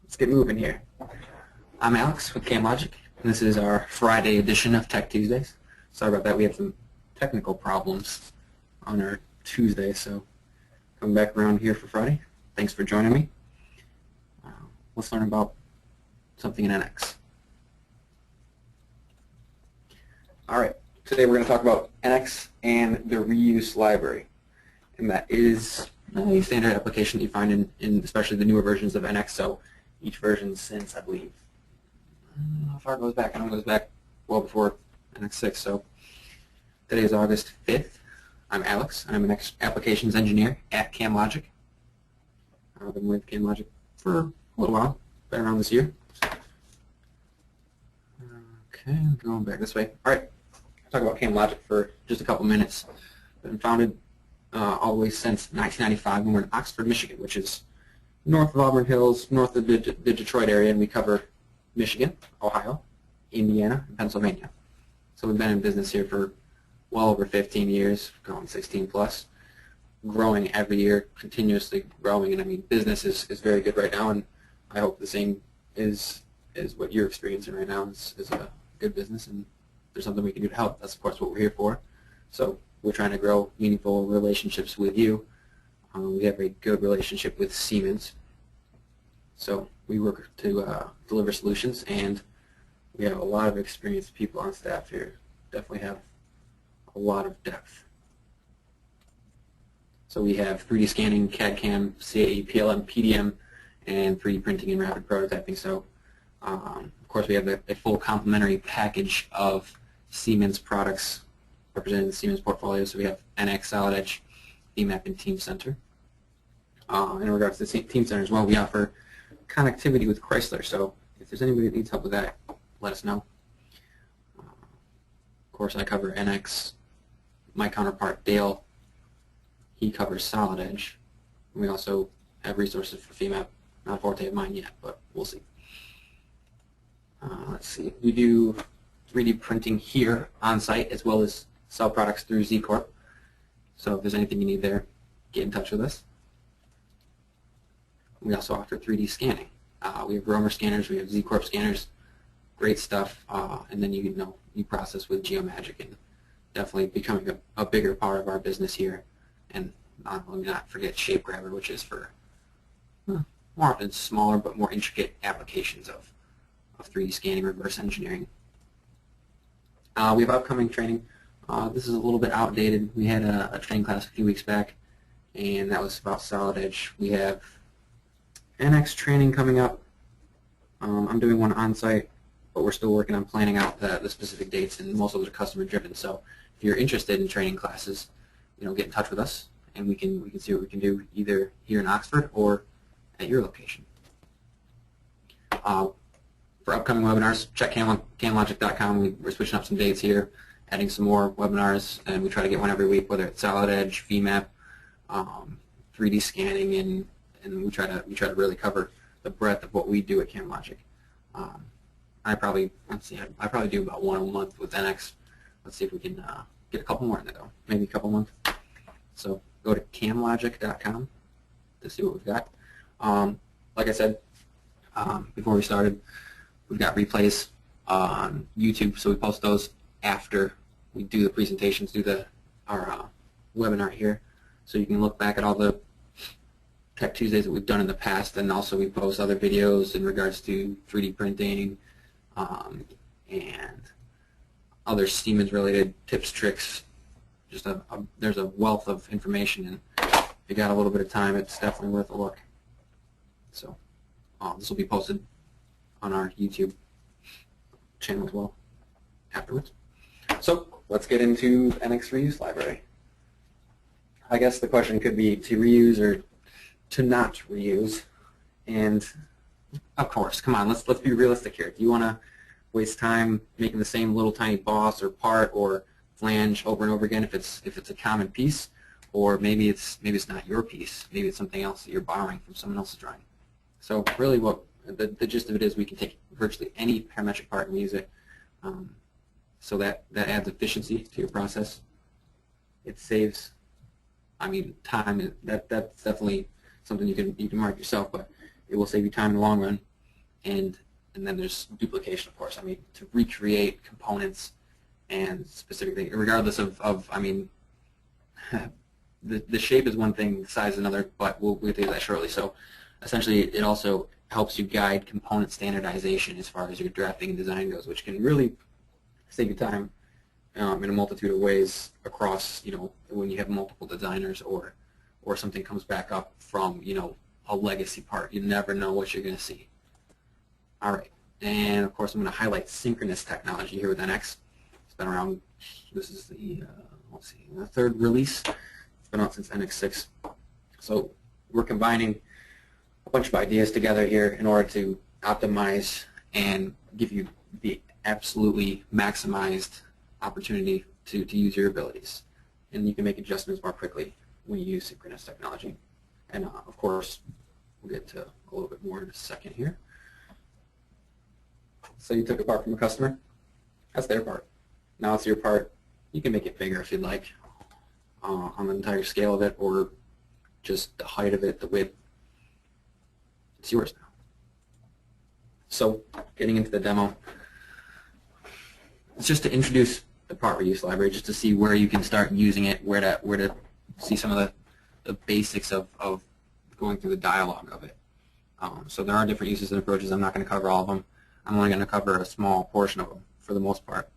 Let's get moving here. I'm Alex with CamLogic, and this is our Friday edition of Tech Tuesdays. Sorry about that, we had some technical problems on our Tuesday, so coming back around here for Friday. Thanks for joining me. Let's learn about something in NX. Alright, today we're going to talk about NX and the reuse library. And that is a standard application that you find in especially the newer versions of NX. So each version since, I believe, I don't know how far it goes back. I know it goes back well before NX6. So today is August 5th. I'm Alex. I'm an applications engineer at CamLogic. I've been with CamLogic for a little while, been around this year. Okay, going back this way. All right, I'll talk about CamLogic for just a couple minutes. Been founded all the way since 1995, and we're in Oxford, Michigan, which is north of Auburn Hills, north of the Detroit area, and we cover Michigan, Ohio, Indiana, and Pennsylvania. So we've been in business here for well over 15 years, going 16 plus, growing every year, continuously growing, and I mean business is very good right now, and I hope the same is what you're experiencing right now is a good business, and if there's something we can do to help, that's of course what we're here for. So we're trying to grow meaningful relationships with you. We have a good relationship with Siemens. So we work to deliver solutions, and we have a lot of experienced people on staff here. Definitely have a lot of depth. So we have 3D scanning, CAD/CAM, CAE, PLM, PDM, and 3D printing and rapid prototyping. So of course we have a full complementary package of Siemens products representing the Siemens portfolio. So we have NX, Solid Edge, VMAP, and Team Center. In regards to Team Center as well, we offer connectivity with Chrysler. So if there's anybody that needs help with that, let us know. Of course, I cover NX. My counterpart, Dale, he covers Solid Edge. We also have resources for VMAP. Not a forte of mine yet, but we'll see. Let's see. We do 3D printing here on site as well as sell products through Z Corp. So if there's anything you need there, get in touch with us. We also offer 3D scanning. We have Romer scanners, we have Z Corp scanners, great stuff. And then you process with Geomagic, and definitely becoming a bigger part of our business here. And let me not forget ShapeGrabber, which is for more often smaller but more intricate applications of 3D scanning, reverse engineering. We have upcoming training. This is a little bit outdated. We had a training class a few weeks back, and that was about Solid Edge. We have NX training coming up. I'm doing one on-site, but we're still working on planning out the specific dates, and most of those are customer-driven. So if you're interested in training classes, get in touch with us, and we can see what we can do either here in Oxford or at your location. For upcoming webinars, check camlogic.com. We're switching up some dates here, adding some more webinars, and we try to get one every week, whether it's Solid Edge, VMAP, 3D scanning, and we try to really cover the breadth of what we do at CamLogic. I probably do about one a month with NX. Let's see if we can get a couple more in there, though. Maybe a couple months. So go to camlogic.com to see what we've got. Like I said before we started, we've got replays on YouTube, so we post those after we do the presentations, our webinar here, so you can look back at all the Tech Tuesdays that we've done in the past, and also we post other videos in regards to 3D printing and other Siemens-related tips, tricks. Just there's a wealth of information, and if you got a little bit of time, it's definitely worth a look. So this will be posted on our YouTube channel as well afterwards. So let's get into NX Reuse Library. I guess the question could be to reuse or to not reuse, and of course, come on, let's be realistic here. Do you want to waste time making the same little tiny boss or part or flange over and over again if it's a common piece, or maybe it's not your piece, maybe it's something else that you're borrowing from someone else's drawing? So really, what the gist of it is, we can take virtually any parametric part and use it. So that adds efficiency to your process. It saves, time. That's definitely something you can mark yourself, but it will save you time in the long run. and then there's duplication, of course. I mean, to recreate components and specific things, regardless of I mean, the shape is one thing, the size is another, but we'll get to that shortly. So essentially, it also helps you guide component standardization as far as your drafting and design goes, which can really save you time in a multitude of ways across, when you have multiple designers or something comes back up from, a legacy part. You never know what you're going to see. All right, and of course I'm going to highlight synchronous technology here with NX. It's been around, this is the, let's see, the third release. It's been out since NX6. So we're combining a bunch of ideas together here in order to optimize and give you the absolutely maximized opportunity to use your abilities. And you can make adjustments more quickly when you use synchronous technology. And of course, we'll get to a little bit more in a second here. So you took a part from a customer. That's their part. Now it's your part. You can make it bigger if you'd like on the entire scale of it, or just the height of it, the width. It's yours now. So getting into the demo, it's just to introduce the part reuse library, just to see where you can start using it, where to see some of the basics of going through the dialogue of it. So there are different uses and approaches. I'm not going to cover all of them. I'm only going to cover a small portion of them for the most part.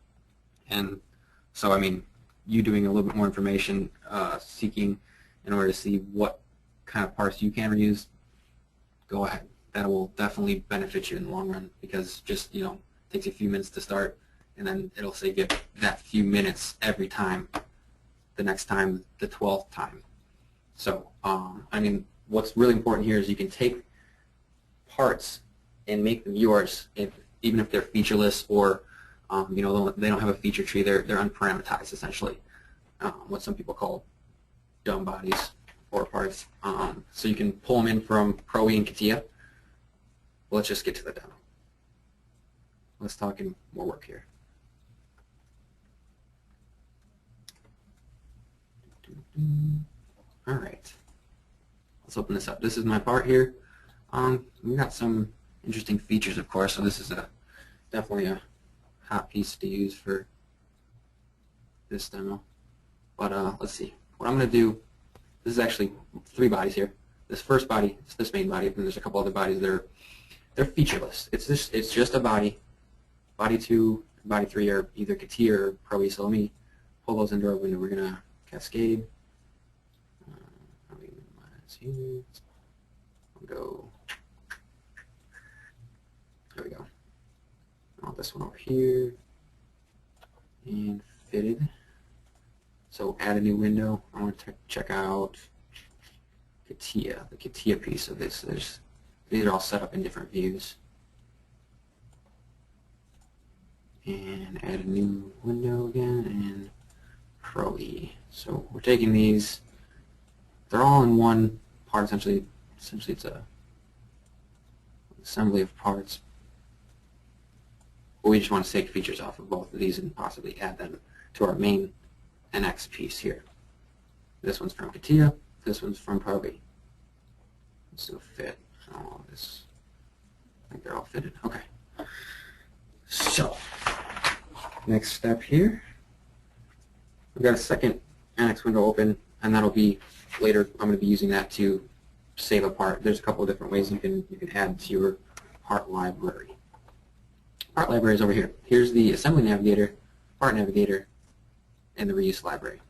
And so, I mean, you doing a little bit more information, seeking in order to see what kind of parts you can reuse, go ahead. That will definitely benefit you in the long run, because just, takes you a few minutes to start, and then it'll save you that few minutes every time, the next time, the 12th time. So, I mean, what's really important here is you can take parts and make them yours, even if they're featureless or they don't have a feature tree. They're unparameterized, essentially, what some people call dumb bodies or parts. So you can pull them in from Pro-E and CATIA. Well, let's just get to the demo. Let's talk in more work here. All right, let's open this up. This is my part here. We got some interesting features, of course, so this is definitely a hot piece to use for this demo. But let's see. What I'm going to do, this is actually 3 bodies here. This first body is this main body, and there's a couple other bodies that they're featureless. It's just a body. Body 2 and body 3 are either CATIA or Pro-E, so let me pull those into our window. We're going to cascade. Let me minimize here. We'll go. There we go. I want this one over here and fitted. So add a new window. I want to check out CATIA, the CATIA piece of this. These are all set up in different views. And add a new window again, and Pro-E. So we're taking these, they're all in one part essentially. Essentially it's a assembly of parts. But we just want to take features off of both of these and possibly add them to our main NX piece here. This one's from CATIA, this one's from Pro-E. Let's do a fit. Oh, this, I think they're all fitted. Okay. So, next step here. We've got a second NX window open, and that'll be later. I'm going to be using that to save a part. There's a couple of different ways you can add to your part library. Part library is over here. Here's the assembly navigator, part navigator, and the reuse library.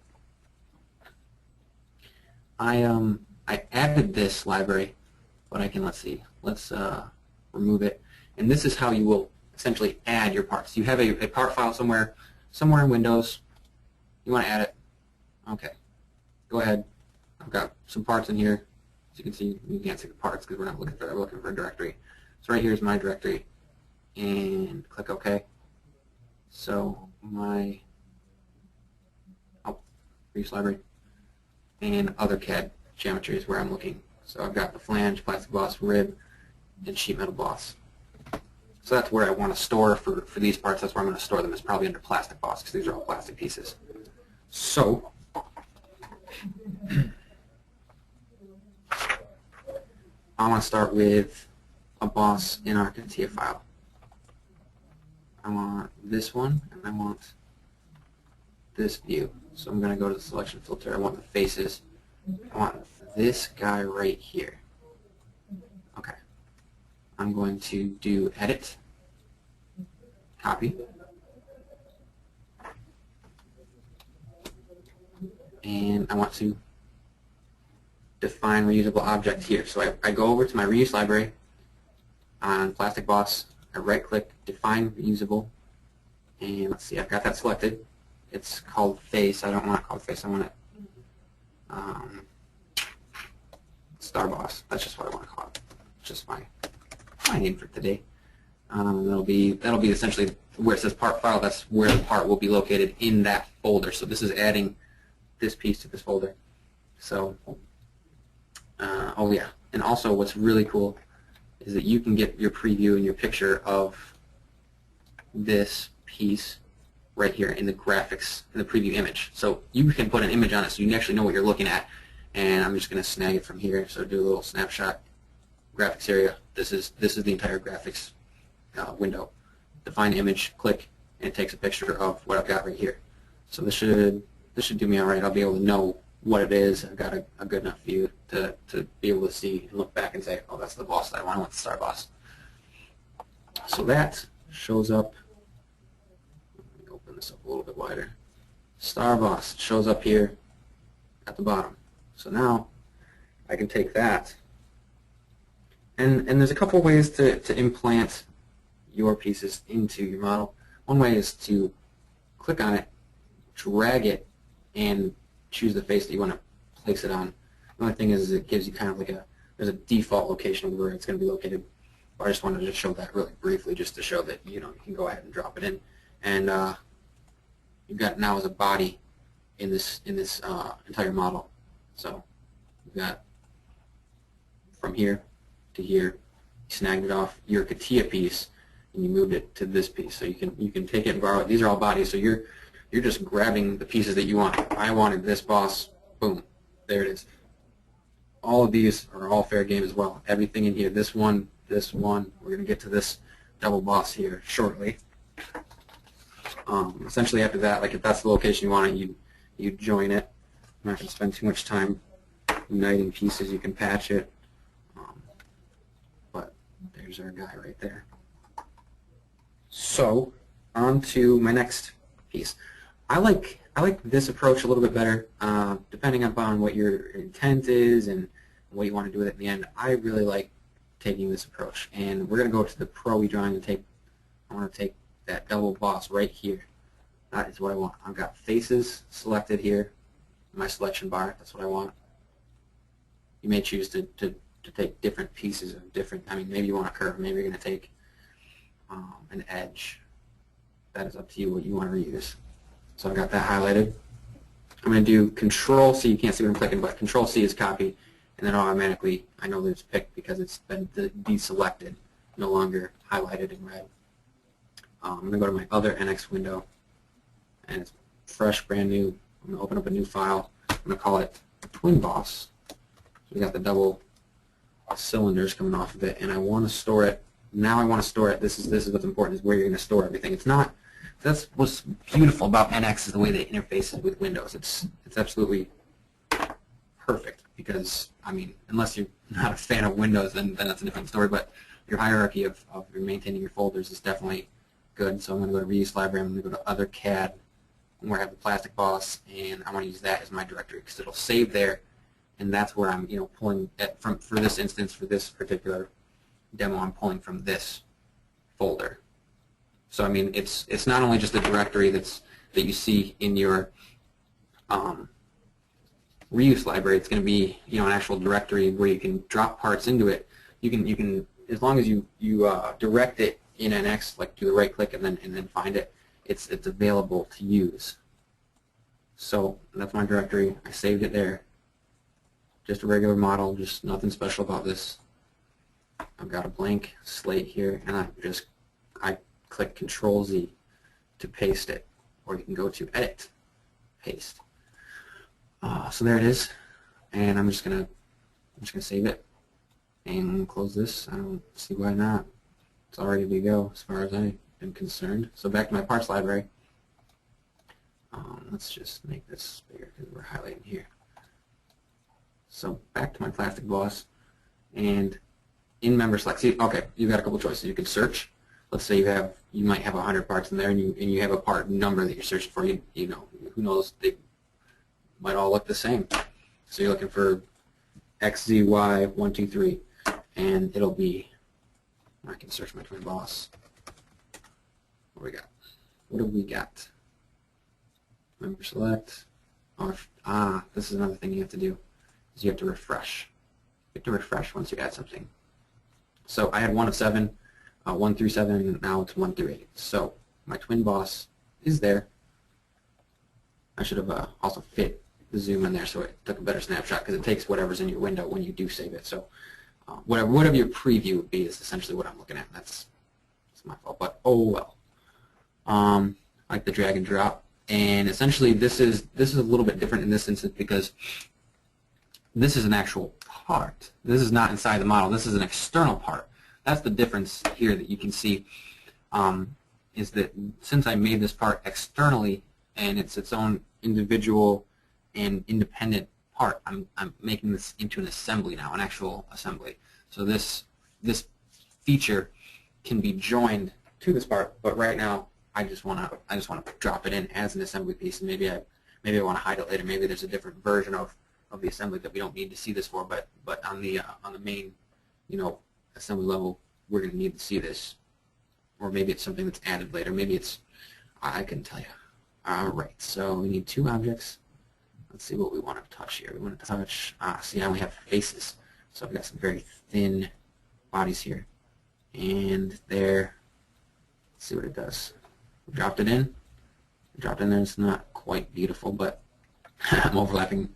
I added this library, but I can, let's remove it. And this is how you will essentially add your parts. You have a part file somewhere in Windows. You want to add it. Okay. Go ahead. I've got some parts in here. As you can see, you can't see the parts because we're not looking for that. We're looking for a directory. So right here is my directory. And click OK. So my reuse library and other CAD geometry is where I'm looking. So I've got the flange, plastic boss, rib, and sheet metal boss. So that's where I want to store for these parts. That's where I'm going to store them. It's probably under plastic boss because these are all plastic pieces. So I want to start with a boss in our CATIA file. I want this one, and I want this view. So I'm going to go to the selection filter. I want the faces. I want this guy right here. Okay. I'm going to do edit, copy, and I want to define reusable object here. So I go over to my reuse library on plastic boss. I right click, define reusable, and let's see, I've got that selected. It's called face. I don't want it called face. I want it star boss. That's just what I want to call it. It's just my name for today. That'll be essentially where it says part file. That's where the part will be located in that folder. So this is adding this piece to this folder. So oh yeah, and also what's really cool is that you can get your preview and your picture of this piece right here in the graphics, in the preview image. So you can put an image on it so you actually know what you're looking at. And I'm just going to snag it from here. So do a little snapshot. Graphics area. This is the entire graphics window. Define image, click, and it takes a picture of what I've got right here. So this should do me all right. I'll be able to know what it is. I've got a good enough view to be able to see and look back and say, oh, that's the boss that I want. I want the star boss. So that shows up. Let me open this up a little bit wider. Star boss shows up here at the bottom. So now I can take that, and there's a couple ways to implant your pieces into your model. One way is to click on it, drag it, and choose the face that you want to place it on. The only thing is it gives you kind of like there's a default location where it's going to be located. I just wanted to show that really briefly, just to show that you can go ahead and drop it in, and you've got it now as a body in this entire model. So we've got from here to here, you snagged it off your CATIA piece, and you moved it to this piece. So you can take it and borrow it. These are all bodies, so you're just grabbing the pieces that you want. I wanted this boss, boom, there it is. All of these are all fair game as well. Everything in here, this one, we're going to get to this double boss here shortly. Essentially after that, like if that's the location you want it, you join it. I'm not going to spend too much time uniting pieces. You can patch it, but there's our guy right there. So on to my next piece. I like this approach a little bit better, depending upon what your intent is and what you want to do with it in the end. I really like taking this approach, and we're going to go to the Pro drawing and I want to take that double boss right here. That is what I want. I've got faces selected here. My selection bar, that's what I want. You may choose to take different pieces of different, maybe you want a curve, maybe you're going to take an edge. That is up to you what you want to reuse. So I've got that highlighted. I'm going to do Control C, you can't see what I'm clicking, but Control C is copy, and then automatically I know that it's picked because it's been deselected, no longer highlighted in red. I'm going to go to my other NX window, and it's fresh, brand new. I'm going to open up a new file. I'm going to call it Twin Boss. So we got the double cylinders coming off of it, and I want to store it. Now I want to store it. This is what's important, is where you're going to store everything. It's not. That's what's beautiful about NX, is the way they interface with Windows. It's absolutely perfect because unless you're not a fan of Windows, then that's a different story. But your hierarchy of your maintaining your folders is definitely good. So I'm going to go to Reuse Library. I'm going to go to Other CAD, where I have the plastic boss, and I want to use that as my directory because it'll save there, and that's where I'm pulling from for this instance, for this particular demo. I'm pulling from this folder. So it's not only just a directory that you see in your reuse library. It's going to be an actual directory where you can drop parts into it. You can as long as you direct it in NX, like do the right click and then find it. It's available to use. So that's my directory. I saved it there. Just a regular model, just nothing special about this. I've got a blank slate here, and I click Control Z to paste it, or you can go to Edit, Paste. So there it is, and I'm just gonna save it and close this. I don't see why not. It's all ready to go as far as I am concerned. So back to my parts library. Let's just make this bigger because we're highlighting here. So back to my plastic boss, and in member select, see, okay, you've got a couple choices. You can search. Let's say you might have 100 parts in there, and you have a part number that you're searching for. You know, who knows, they might all look the same. So you're looking for XZY123, and it'll be. I can search my twin boss. What do we got? What do we got? Member select. This is another thing you have to do. Is you have to refresh. You have to refresh once you add something. So I had 1 of 7, 1 through 7, now it's 1 through 8. So my twin boss is there. I should have also fit the zoom in there so it took a better snapshot, because it takes whatever's in your window when you do save it. So whatever your preview would be is essentially what I'm looking at. That's my fault, but oh well. I like the drag and drop, and essentially this is a little bit different in this instance because this is an actual part. This is not inside the model. This is an external part. That's the difference here that you can see, is that since I made this part externally and it's its own individual and independent part, I'm making this into an assembly now, an actual assembly. So this feature can be joined to this part, but right now I just want to drop it in as an assembly piece, and maybe I want to hide it later. Maybe there's a different version of the assembly that we don't need to see this for, but on the main, assembly level, we're going to need to see this. Or maybe it's something that's added later. Maybe it's, I couldn't tell you. All right, so we need 2 objects. Let's see what we want to touch here. We want to touch, see, I only have faces. So I've got some very thin bodies here. And there, let's see what it does. We dropped it in. Dropped in there. It's not quite beautiful, but I'm overlapping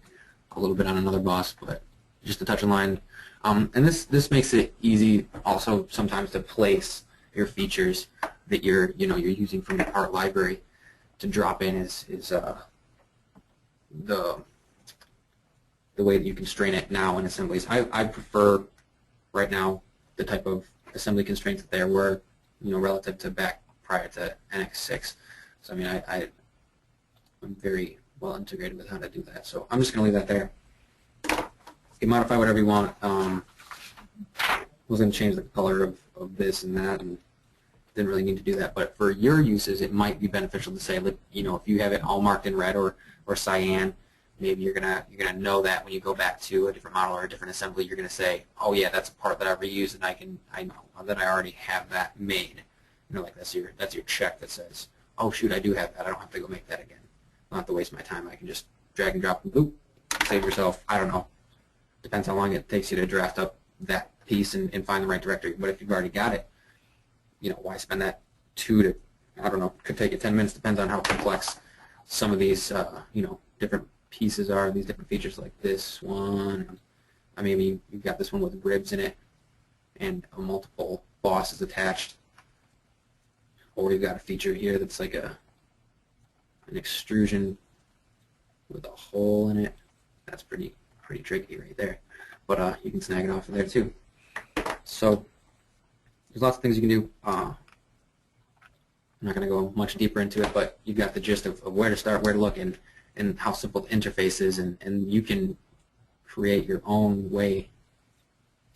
a little bit on another boss, but just a touch and line. And this makes it easy also sometimes to place your features that you're using from your part library to drop in is the way that you constrain it now in assemblies. I prefer right now the type of assembly constraints that there were relative to back prior to NX6. So I mean I'm very well integrated with how to do that. So I'm just going to leave that there. You can modify whatever you want. I was going to change the color of this and that, and didn't really need to do that. But for your uses, it might be beneficial to say, if you have it all marked in red or cyan, maybe you're gonna know that when you go back to a different model or a different assembly, you're gonna say, oh yeah, that's a part that I've reused, and I know that I already have that made. Like that's your check that says, oh shoot, I do have that. I don't have to go make that again. I don't have to waste my time. I can just drag and drop and boop, save yourself, I don't know. Depends how long it takes you to draft up that piece and find the right directory. But if you've already got it, why spend that 2 to, I don't know, could take you 10 minutes, depends on how complex some of these, different pieces are, these different features like this one. Maybe you've got this one with ribs in it and multiple bosses attached. Or you've got a feature here that's like an extrusion with a hole in it. That's pretty tricky right there. But you can snag it off of there too. So there's lots of things you can do. I'm not going to go much deeper into it, but you've got the gist of where to start, where to look, and how simple the interface is, and you can create your own way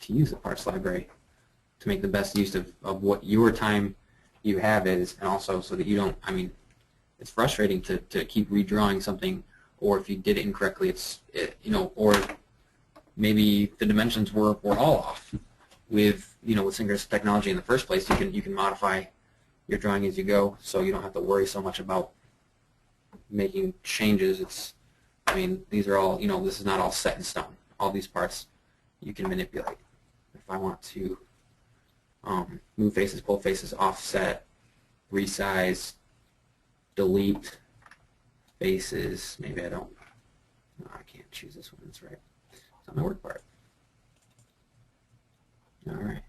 to use the parts library to make the best use of what your time you have is, and also so that you don't, it's frustrating to keep redrawing something, or if you did it incorrectly, or maybe the dimensions were all off. With synchronous technology in the first place, you can modify your drawing as you go, so you don't have to worry so much about making changes. These are all, this is not all set in stone. All these parts you can manipulate. If I want to move faces, pull faces, offset, resize, delete faces. Maybe I don't. No, I can't choose this one. That's right. It's on my work part. All right.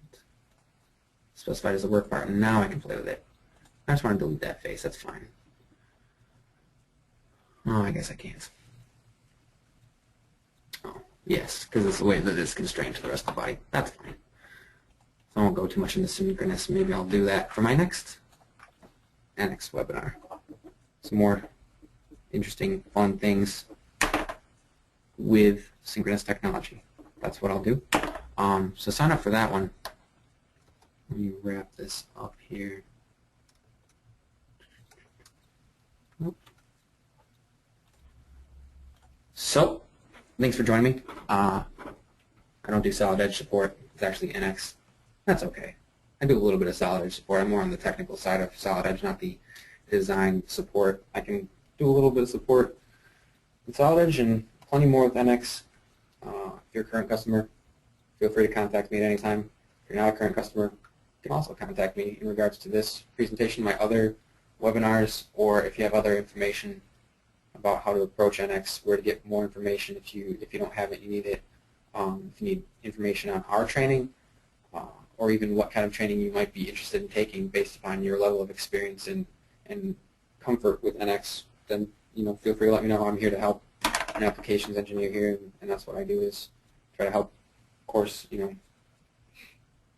Specified as a work part. Now I can play with it. I just want to delete that face. That's fine. Oh, I guess I can't. Oh, Yes, because it's the way that it's constrained to the rest of the body. That's fine. So I won't go too much into synchronous. Maybe I'll do that for my next webinar. Some more interesting, fun things with synchronous technology. That's what I'll do. So sign up for that one. Let me wrap this up here. So, thanks for joining me. I don't do solid edge support. It's actually NX. That's okay. I do a little bit of solid edge support. I'm more on the technical side of solid edge, not the design support. I can do a little bit of support with solid edge and plenty more with NX. If you're a current customer, feel free to contact me at any time. If you're not a current customer, you can also contact me in regards to this presentation, my other webinars, or if you have other information about how to approach NX, where to get more information if you don't have it, you need it. If you need information on our training, or even what kind of training you might be interested in taking based upon your level of experience and comfort with NX, then feel free to let me know. I'm here to help. I'm an applications engineer here, and that's what I do, is try to help. Of course,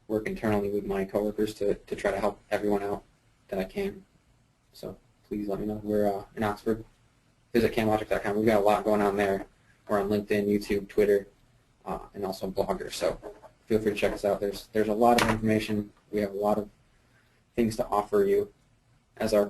work internally with my coworkers to try to help everyone out that I can. So please let me know. We're in Oxford. Visit camlogic.com. We've got a lot going on there. We're on LinkedIn, YouTube, Twitter, and also Blogger. So feel free to check us out. There's a lot of information. We have a lot of things to offer you as our